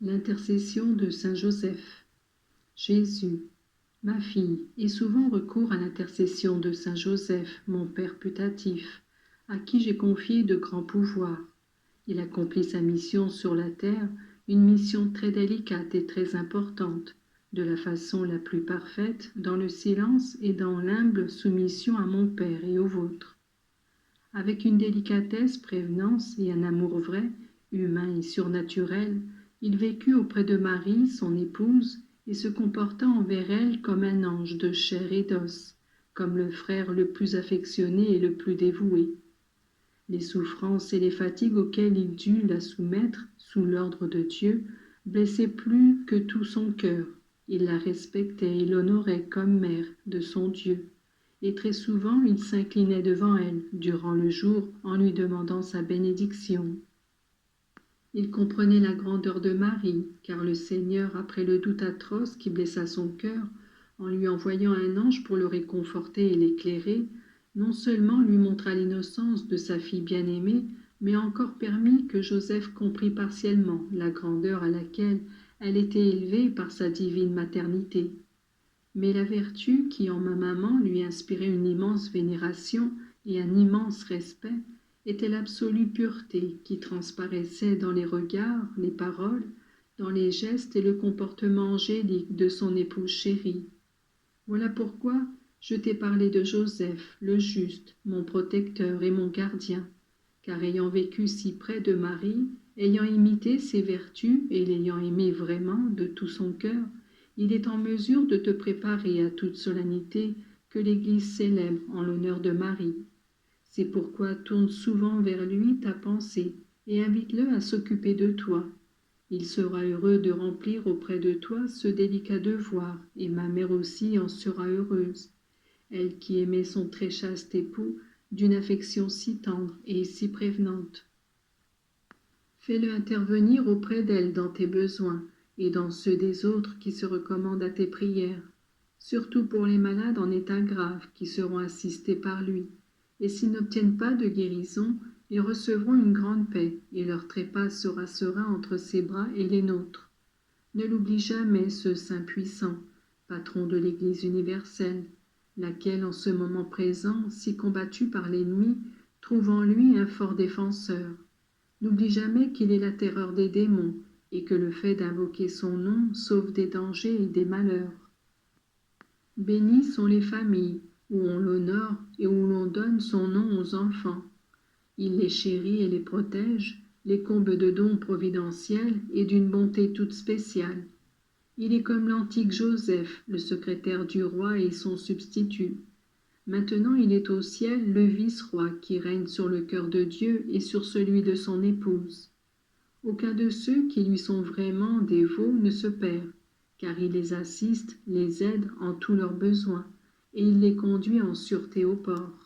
L'intercession de saint Joseph. Jésus, ma fille, ait souvent recours à l'intercession de saint Joseph, mon Père putatif, à qui j'ai confié de grands pouvoirs. Il accomplit sa mission sur la terre, une mission très délicate et très importante, de la façon la plus parfaite, dans le silence et dans l'humble soumission à mon Père et au vôtre. Avec une délicatesse, prévenance et un amour vrai, humain et surnaturel, il vécut auprès de Marie, son épouse, et se comporta envers elle comme un ange de chair et d'os, comme le frère le plus affectionné et le plus dévoué. Les souffrances et les fatigues auxquelles il dut la soumettre, sous l'ordre de Dieu, blessaient plus que tout son cœur. Il la respectait et l'honorait comme mère de son Dieu. Et très souvent il s'inclinait devant elle, durant le jour, en lui demandant sa bénédiction. Il comprenait la grandeur de Marie, car le Seigneur, après le doute atroce qui blessa son cœur, en lui envoyant un ange pour le réconforter et l'éclairer, non seulement lui montra l'innocence de sa fille bien-aimée, mais encore permit que Joseph comprît partiellement la grandeur à laquelle elle était élevée par sa divine maternité. Mais la vertu qui en ma maman lui inspirait une immense vénération et un immense respect était l'absolue pureté qui transparaissait dans les regards, les paroles, dans les gestes et le comportement angélique de son épouse chérie. Voilà pourquoi je t'ai parlé de Joseph, le juste, mon protecteur et mon gardien, car ayant vécu si près de Marie, ayant imité ses vertus et l'ayant aimée vraiment de tout son cœur, il est en mesure de te préparer à toute solennité que l'Église célèbre en l'honneur de Marie. C'est pourquoi tourne souvent vers lui ta pensée et invite-le à s'occuper de toi. Il sera heureux de remplir auprès de toi ce délicat devoir, et ma mère aussi en sera heureuse, elle qui aimait son très chaste époux d'une affection si tendre et si prévenante. Fais-le intervenir auprès d'elle dans tes besoins et dans ceux des autres qui se recommandent à tes prières, surtout pour les malades en état grave qui seront assistés par lui. Et s'ils n'obtiennent pas de guérison, ils recevront une grande paix, et leur trépas sera serein entre ses bras et les nôtres. Ne l'oublie jamais, ce Saint puissant, patron de l'Église universelle, laquelle, en ce moment présent, si combattue par l'ennemi, trouve en lui un fort défenseur. N'oublie jamais qu'il est la terreur des démons, et que le fait d'invoquer son nom sauve des dangers et des malheurs. Bénies sont les familles, où on l'honore et où l'on donne son nom aux enfants. Il les chérit et les protège, les comble de dons providentiels et d'une bonté toute spéciale. Il est comme l'antique Joseph, le secrétaire du roi et son substitut. Maintenant il est au ciel le vice-roi qui règne sur le cœur de Dieu et sur celui de son épouse. Aucun de ceux qui lui sont vraiment dévots ne se perd, car il les assiste, les aide en tous leurs besoins, et il les conduit en sûreté au port.